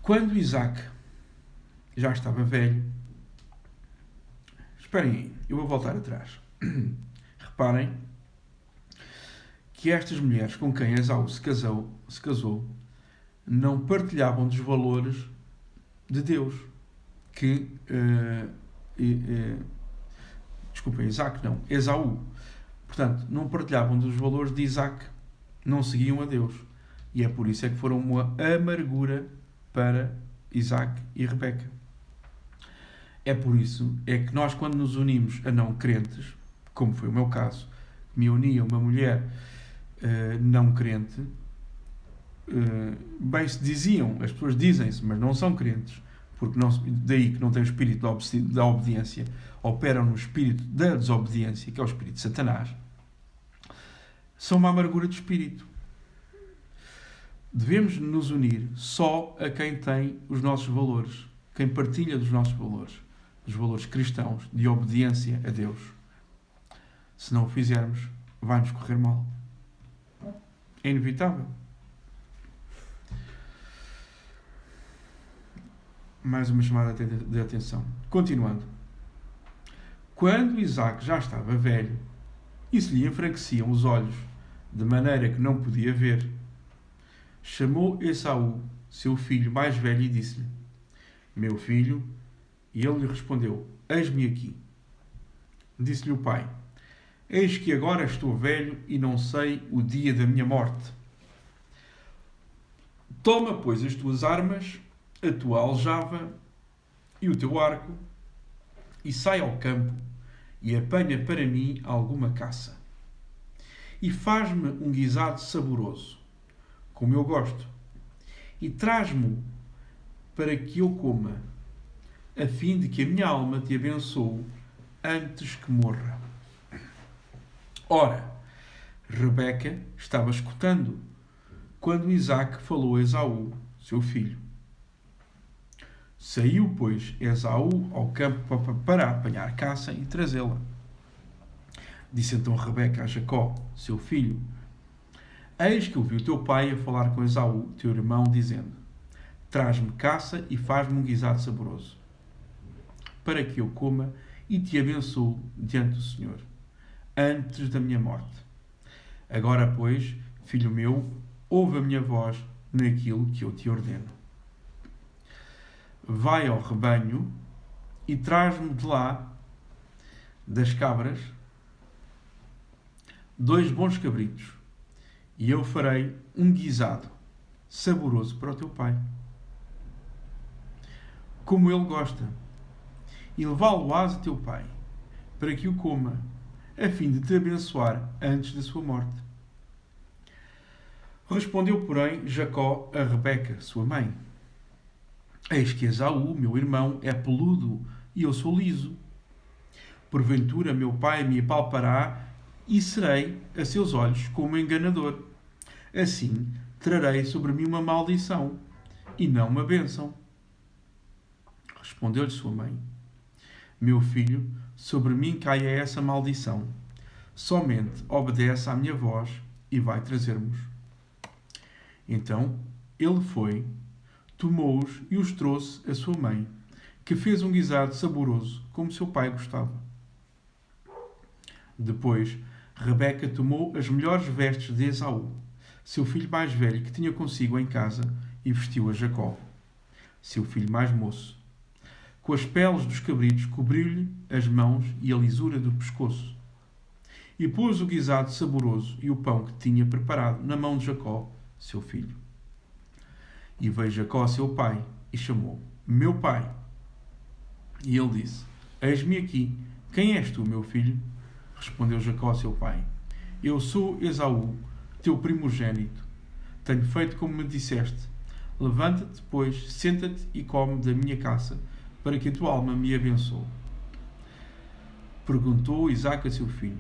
Quando Isaque já estava velho... Esperem aí, eu vou voltar atrás. Reparem que estas mulheres com quem Esaú se casou não partilhavam dos valores de Deus. Desculpem, Isaque não, Esaú. Portanto, não partilhavam dos valores de Isaque, não seguiam a Deus. E é por isso é que foram uma amargura para Isaque e Rebeca. É por isso é que nós, quando nos unimos a não crentes, como foi o meu caso, me uni a uma mulher não crente, bem se diziam, as pessoas dizem-se, mas não são crentes, porque não, daí que não tem o espírito da obediência, operam no espírito da desobediência, que é o espírito de Satanás, são uma amargura de espírito. Devemos nos unir só a quem tem os nossos valores, quem partilha dos nossos valores, dos valores cristãos, de obediência a Deus. Se não o fizermos, vai-nos correr mal. É inevitável. Mais uma chamada de atenção. Continuando. Quando Isaque já estava velho e se lhe enfraqueciam os olhos, de maneira que não podia ver, chamou Esaú, seu filho mais velho, e disse-lhe: meu filho. E ele lhe respondeu: eis-me aqui. Disse-lhe o pai: eis que agora estou velho e não sei o dia da minha morte. Toma, pois, as tuas armas, a tua aljava e o teu arco, e sai ao campo e apanha para mim alguma caça. E faz-me um guisado saboroso, como eu gosto, e traz-me para que eu coma, a fim de que a minha alma te abençoe antes que morra. Ora, Rebeca estava escutando quando Isaque falou a Esaú, seu filho. Saiu, pois, Esaú ao campo para apanhar caça e trazê-la. Disse então Rebeca a Jacó, seu filho: eis que ouvi o teu pai a falar com Esaú, teu irmão, dizendo: traz-me caça e faz-me um guisado saboroso, para que eu coma e te abençoo diante do Senhor, antes da minha morte. Agora, pois, filho meu, ouve a minha voz naquilo que eu te ordeno. Vai ao rebanho e traz-me de lá, das cabras, 2 bons cabritos, e eu farei um guisado saboroso para o teu pai, como ele gosta, e levá-lo-ás a teu pai, para que o coma, a fim de te abençoar antes da sua morte. Respondeu, porém, Jacó a Rebeca, sua mãe: Eis que Esaú, meu irmão, é peludo e eu sou liso. Porventura meu pai me apalpará e serei, a seus olhos, como enganador. Assim trarei sobre mim uma maldição e não uma bênção. Respondeu-lhe sua mãe: Meu filho, sobre mim caia essa maldição. Somente obedece à minha voz e vai trazer-mos. Então ele foi, tomou-os e os trouxe à sua mãe, que fez um guisado saboroso, como seu pai gostava. Depois, Rebeca tomou as melhores vestes de Esaú, seu filho mais velho, que tinha consigo em casa, e vestiu a Jacó, seu filho mais moço. Com as peles dos cabritos cobriu-lhe as mãos e a lisura do pescoço. E pôs o guisado saboroso e o pão que tinha preparado na mão de Jacó, seu filho. E veio Jacó, seu pai, e chamou: Meu pai. E ele disse: Eis-me aqui. Quem és tu, meu filho? Respondeu Jacó, seu pai: Eu sou Esaú, teu primogênito. Tenho feito como me disseste. Levanta-te, pois, senta-te e come da minha caça, para que a tua alma me abençoe. Perguntou Isaque a seu filho: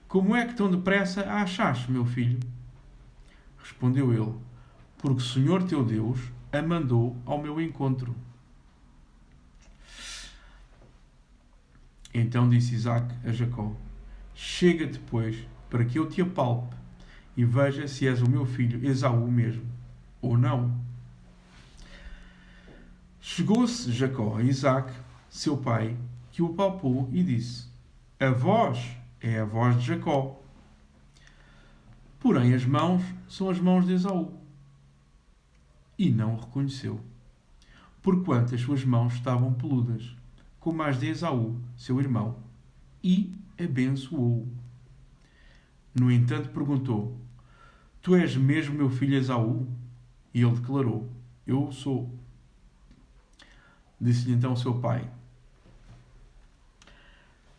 Como é que tão depressa a achaste, meu filho? Respondeu ele: Porque o Senhor teu Deus a mandou ao meu encontro. Então disse Isaque a Jacó: Chega-te, pois, para que eu te apalpe e veja se és o meu filho Esaú mesmo, ou não. Chegou-se Jacó a Isaque, seu pai, que o apalpou e disse: A voz é a voz de Jacó. Porém as mãos são as mãos de Esaú. E não o reconheceu, porquanto as suas mãos estavam peludas, como as de Esaú, seu irmão, e abençoou-o. No entanto perguntou: Tu és mesmo meu filho Esaú? E ele declarou: Eu o sou. Disse-lhe então seu pai: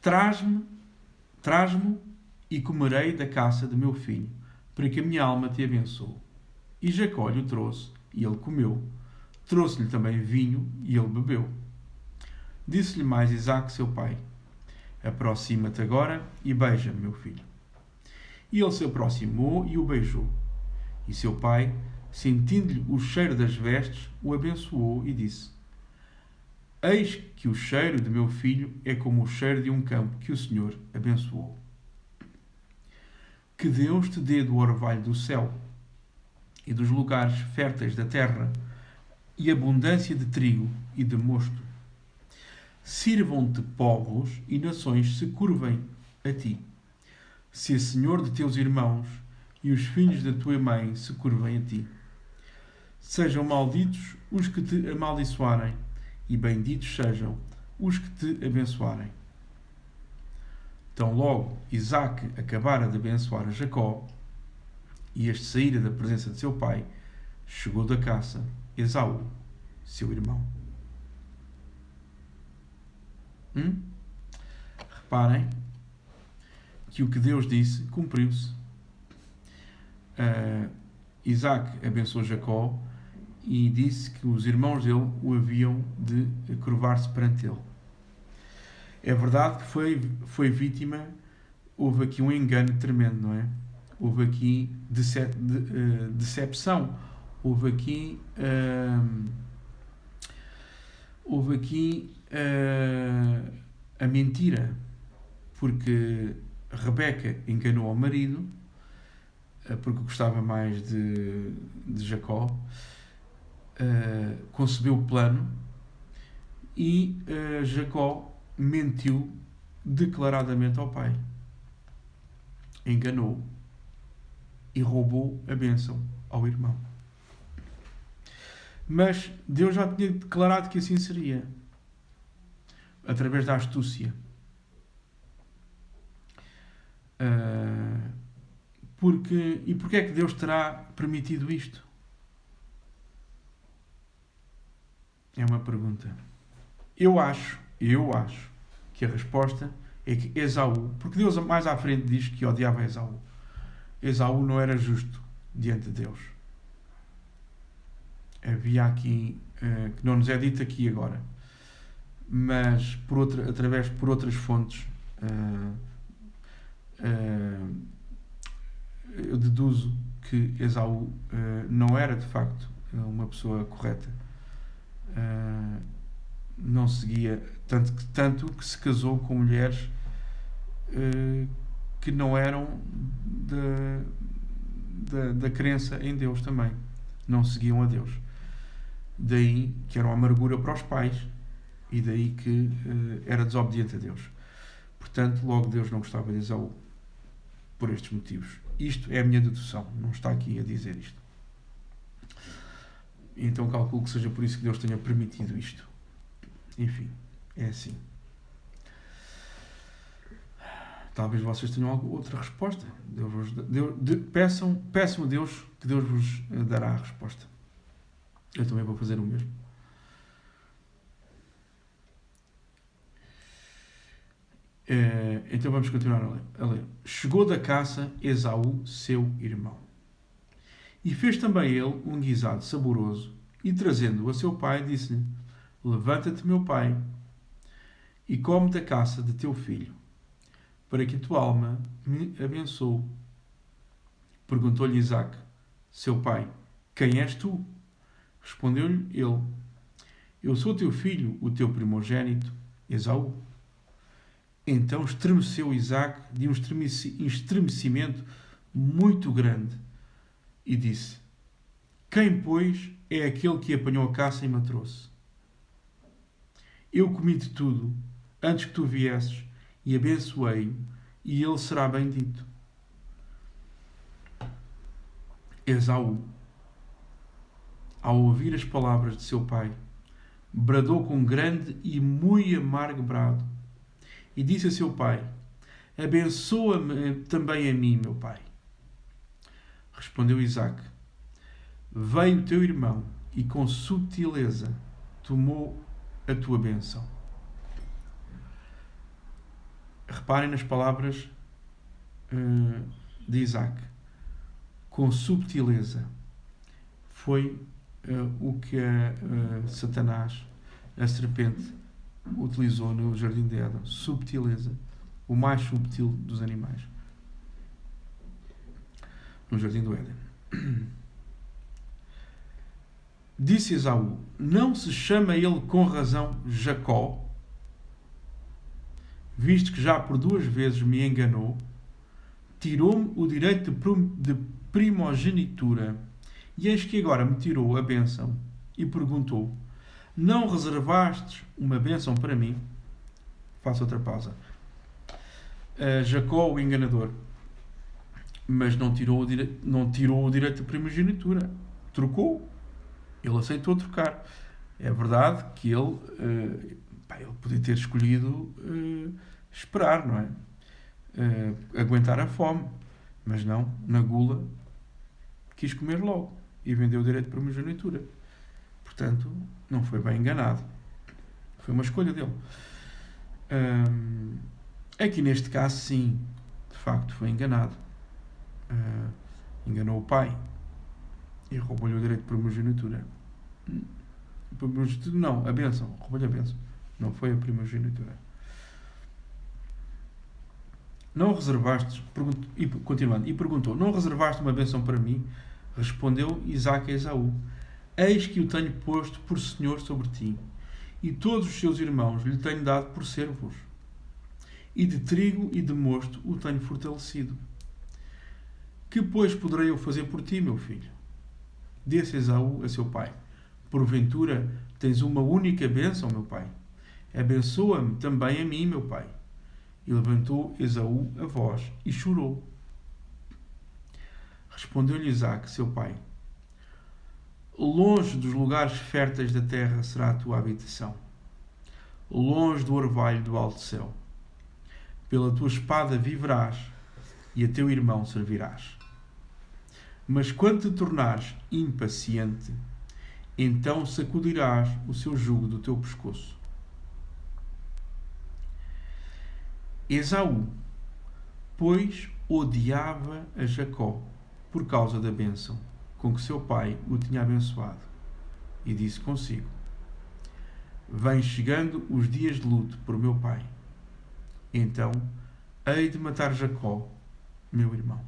Traz-me e comerei da caça de meu filho, para que a minha alma te abençoe. E Jacó lhe o trouxe, e ele comeu. Trouxe-lhe também vinho, e ele bebeu. Disse-lhe mais Isaque, seu pai: Aproxima-te agora e beija-me, meu filho. E ele se aproximou e o beijou. E seu pai, sentindo-lhe o cheiro das vestes, o abençoou e disse: Eis que o cheiro de meu filho é como o cheiro de um campo que o Senhor abençoou. Que Deus te dê do orvalho do céu e dos lugares férteis da terra e abundância de trigo e de mosto. Sirvam-te povos e nações se curvem a ti. Se a Senhor de teus irmãos e os filhos da tua mãe se curvem a ti. Sejam malditos os que te amaldiçoarem, e benditos sejam os que te abençoarem. Então logo Isaque acabara de abençoar a Jacó, e este saíra da presença de seu pai, chegou da caça Esaú, seu irmão. Reparem que o que Deus disse cumpriu-se. Isaque abençoou Jacó e disse que os irmãos dele o haviam de curvar-se perante ele. É verdade que foi vítima, houve aqui um engano tremendo, não é? Houve aqui decepção, houve aqui a mentira, porque Rebeca enganou ao marido, porque gostava mais de Jacó, concebeu o plano e Jacó mentiu declaradamente ao pai. Enganou e roubou a bênção ao irmão. Mas Deus já tinha declarado que assim seria, através da astúcia. Porquê é que Deus terá permitido isto? É uma pergunta. Eu acho que a resposta é que Esaú, porque Deus mais à frente diz que odiava Esaú. Esaú não era justo diante de Deus. Havia aqui, que não nos é dito aqui agora, mas por outras fontes, eu deduzo que Esaú não era de facto uma pessoa correta. Não seguia, tanto que se casou com mulheres que não eram da crença em Deus também. Não seguiam a Deus. Daí que era uma amargura para os pais e daí que era desobediente a Deus. Portanto, logo Deus não gostava de Esaú por estes motivos. Isto é a minha dedução, não está aqui a dizer isto. Então calculo que seja por isso que Deus tenha permitido isto. Enfim, é assim. Talvez vocês tenham outra resposta. Peçam a Deus que Deus vos dará a resposta. Eu também vou fazer o mesmo. Então vamos continuar a ler. Chegou da caça Esaú, seu irmão, e fez também ele um guisado saboroso, e trazendo-o a seu pai, disse-lhe: levanta-te, meu pai, e come da caça de teu filho, para que a tua alma me abençoe. Perguntou-lhe Isaque, seu pai: quem és tu? Respondeu-lhe ele: eu sou teu filho, o teu primogênito, Esaú. Então estremeceu Isaque de um estremecimento muito grande e disse: quem, pois, é aquele que apanhou a caça e me trouxe? Eu comi de tudo antes que tu viesses e abençoei-o, e ele será bendito. Esaú, ao ouvir as palavras de seu pai, bradou com grande e muito amargo brado e disse a seu pai: abençoa-me também a mim, meu pai. Respondeu Isaque: veio teu irmão e com subtileza tomou a tua bênção. Reparem nas palavras de Isaque. Com subtileza. Foi o que Satanás, a serpente, utilizou no Jardim de Éden. Subtileza. O mais subtil dos animais. No Jardim do Éden. Disse Esaú: não se chama ele com razão Jacó, visto que já por 2 vezes me enganou, tirou-me o direito de primogenitura, e eis que agora me tirou a bênção, e perguntou: não reservastes uma bênção para mim? Faço outra pausa. Jacó, o enganador, mas não tirou o direito de primogenitura. Trocou. Ele aceitou trocar. É verdade que ele podia ter escolhido esperar, não é? Aguentar a fome. Mas não, na gula, quis comer logo e vendeu o direito de primogenitura. Portanto, não foi bem enganado. Foi uma escolha dele. Aqui neste caso, sim, de facto foi enganado. Enganou o pai e roubou-lhe o direito de primogenitura. Não, a bênção. Roubou-lhe a bênção. Não foi a primogenitura. Não reservaste, continuando, e perguntou: não reservaste uma bênção para mim? Respondeu Isaque a Esaú: eis que o tenho posto por senhor sobre ti, e todos os seus irmãos lhe tenho dado por servos, e de trigo e de mosto o tenho fortalecido. Que, pois, poderei eu fazer por ti, meu filho? Disse Esaú a seu pai: porventura tens uma única bênção, meu pai? Abençoa-me também a mim, meu pai. E levantou Esaú a voz e chorou. Respondeu-lhe Isaque, seu pai: longe dos lugares férteis da terra será a tua habitação, longe do orvalho do alto céu. Pela tua espada viverás e a teu irmão servirás. Mas quando te tornares impaciente, então sacudirás o seu jugo do teu pescoço. Esaú, pois, odiava a Jacó por causa da bênção com que seu pai o tinha abençoado, e disse consigo: vêm chegando os dias de luto por meu pai. Então hei de matar Jacó, meu irmão.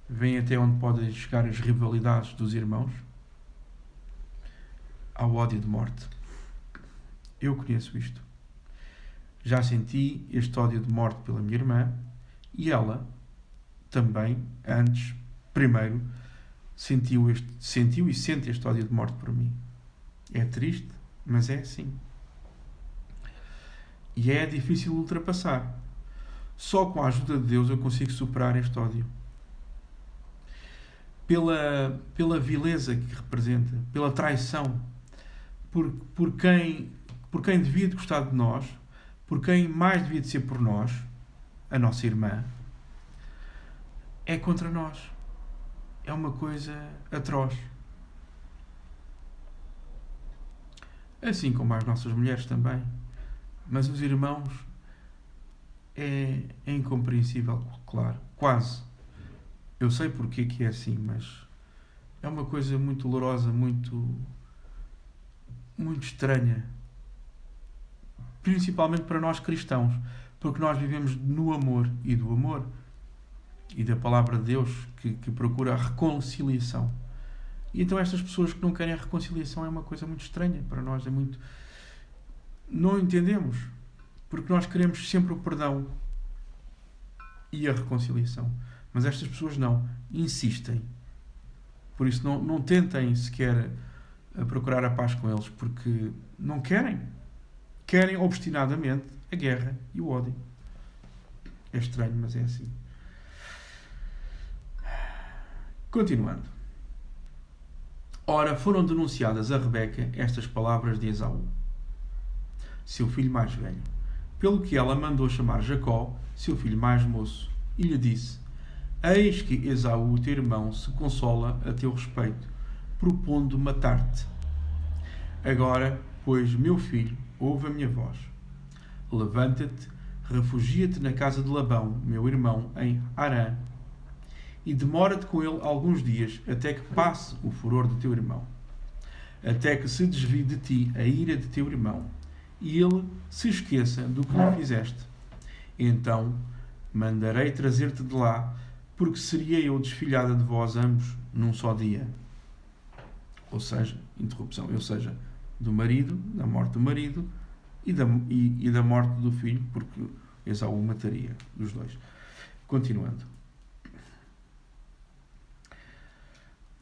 Vem até onde podem chegar as rivalidades dos irmãos? Ao ódio de morte. Eu conheço isto. Já senti este ódio de morte pela minha irmã, e ela também, antes, primeiro, sentiu e sente este ódio de morte por mim. É triste, mas é assim. E é difícil ultrapassar. Só com a ajuda de Deus eu consigo superar este ódio. Pela vileza que representa, pela traição, por quem devia de gostar de nós, por quem mais devia de ser por nós, a nossa irmã, é contra nós. É uma coisa atroz. Assim como as nossas mulheres também. Mas os irmãos é incompreensível, claro. Quase. Eu sei porque que é assim, mas é uma coisa muito dolorosa, muito estranha. Principalmente para nós cristãos, porque nós vivemos no amor e do amor e da palavra de Deus que procura a reconciliação. E então estas pessoas que não querem a reconciliação é uma coisa muito estranha para nós, é muito... Não entendemos, porque nós queremos sempre o perdão e a reconciliação. Mas estas pessoas não, insistem. Por isso não tentem sequer procurar a paz com eles, porque não querem. Querem obstinadamente a guerra e o ódio. É estranho, mas é assim. Continuando. Ora, foram denunciadas a Rebeca estas palavras de Esaú, seu filho mais velho, pelo que ela mandou chamar Jacó, seu filho mais moço, e lhe disse: eis que Esaú, teu irmão, se consola a teu respeito, propondo matar-te. Agora, pois, meu filho, ouve a minha voz. Levanta-te, refugia-te na casa de Labão, meu irmão, em Harã, e demora-te com ele alguns dias, até que passe o furor do teu irmão, até que se desvie de ti a ira de teu irmão, e ele se esqueça do que lhe fizeste. Então mandarei trazer-te de lá, porque seria eu desfilhada de vós ambos num só dia. Ou seja, interrupção, ou seja, do marido, da morte do marido e da morte do filho, porque Esaú mataria dos dois. Continuando.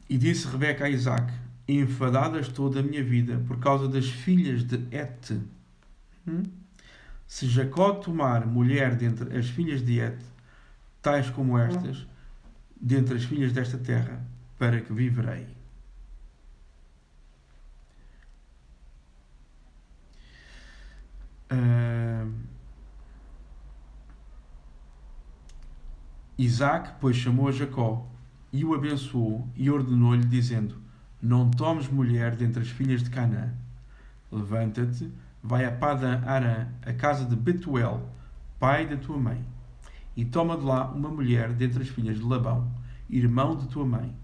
E disse Rebeca a Isaac: enfadada estou da minha vida por causa das filhas de Et. Se Jacó tomar mulher dentre as filhas de Et, tais como estas, dentre as filhas desta terra, para que viverei. Isaac, pois, chamou a Jacó e o abençoou e ordenou-lhe, dizendo: não tomes mulher dentre as filhas de Canaã. Levanta-te, vai a Padan-Arã, a casa de Betuel, pai da tua mãe, e toma de lá uma mulher dentre as filhas de Labão, irmão de tua mãe.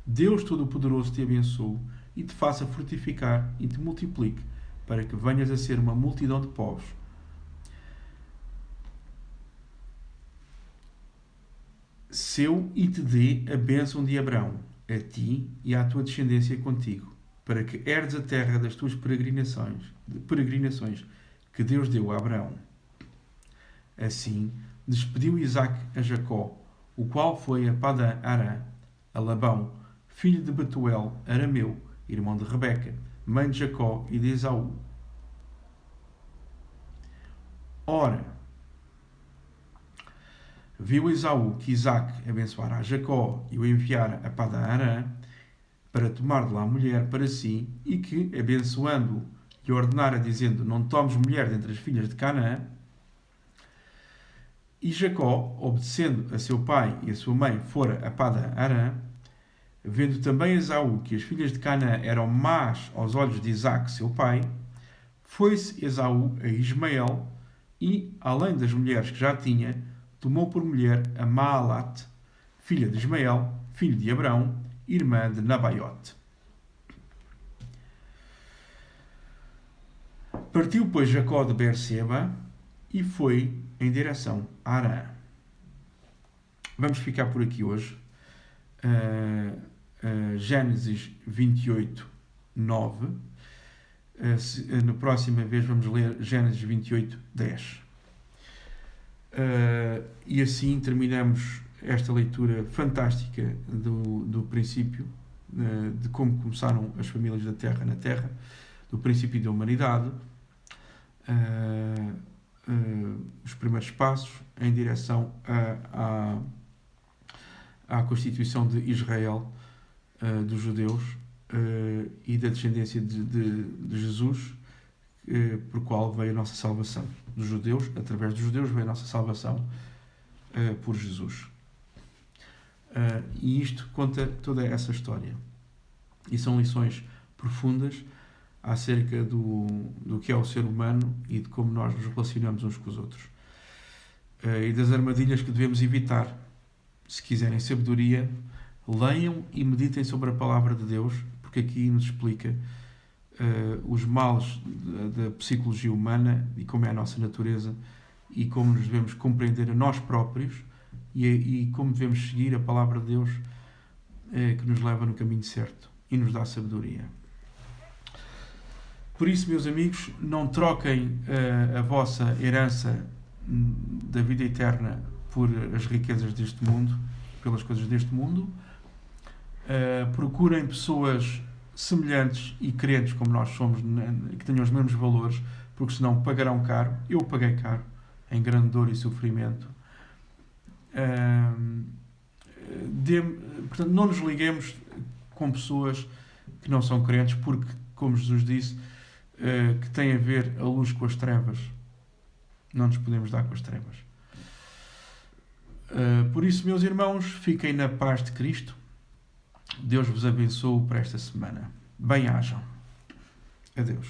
Deus Todo-Poderoso te abençoe e te faça frutificar e te multiplique, para que venhas a ser uma multidão de povos. Seu e te dê a bênção de Abraão, a ti e à tua descendência contigo, para que herdes a terra das tuas peregrinações que Deus deu a Abraão. Assim, despediu Isaac a Jacó, o qual foi a Padan-Arã, a Labão, filho de Betuel, arameu, irmão de Rebeca, mãe de Jacó e de Esaú. Ora, viu Esaú que Isaac abençoara a Jacó e o enviara a Padan-Arã para tomar de lá mulher para si, e que, abençoando-o, lhe ordenara, dizendo: não tomes mulher dentre as filhas de Canaã. E Jacó, obedecendo a seu pai e a sua mãe, fora a Padan-Arã, vendo também Esaú que as filhas de Canaã eram más aos olhos de Isaac, seu pai, foi-se Esaú a Ismael e, além das mulheres que já tinha, tomou por mulher a Maalat, filha de Ismael, filho de Abrão, irmã de Nabaiote. Partiu, pois, Jacó de Beerseba e foi em direção a Arã. Vamos ficar por aqui hoje. Gênesis 28, 9. Na próxima vez vamos ler Gênesis 28, 10. E assim terminamos esta leitura fantástica do princípio, de como começaram as famílias da Terra na Terra, do princípio da humanidade, os primeiros passos em direção à constituição de Israel, dos judeus, e da descendência de Jesus, por qual veio a nossa salvação. Dos judeus, através dos judeus, veio a nossa salvação por Jesus. E isto conta toda essa história. E são lições profundas acerca do que é o ser humano e de como nós nos relacionamos uns com os outros. E das armadilhas que devemos evitar. Se quiserem sabedoria, leiam e meditem sobre a palavra de Deus, porque aqui nos explica os males da psicologia humana e como é a nossa natureza e como nos devemos compreender a nós próprios e como devemos seguir a palavra de Deus, que nos leva no caminho certo e nos dá sabedoria. Por isso, meus amigos, não troquem a vossa herança da vida eterna por as riquezas deste mundo, pelas coisas deste mundo. Procurem pessoas semelhantes e crentes como nós somos, que tenham os mesmos valores, porque senão pagarão caro. Eu paguei caro, em grande dor e sofrimento. Portanto, não nos liguemos com pessoas que não são crentes, porque, como Jesus disse, que tem a ver a luz com as trevas. Não nos podemos dar com as trevas. Por isso, meus irmãos, fiquem na paz de Cristo. Deus vos abençoe para esta semana. Bem-ajam. Adeus.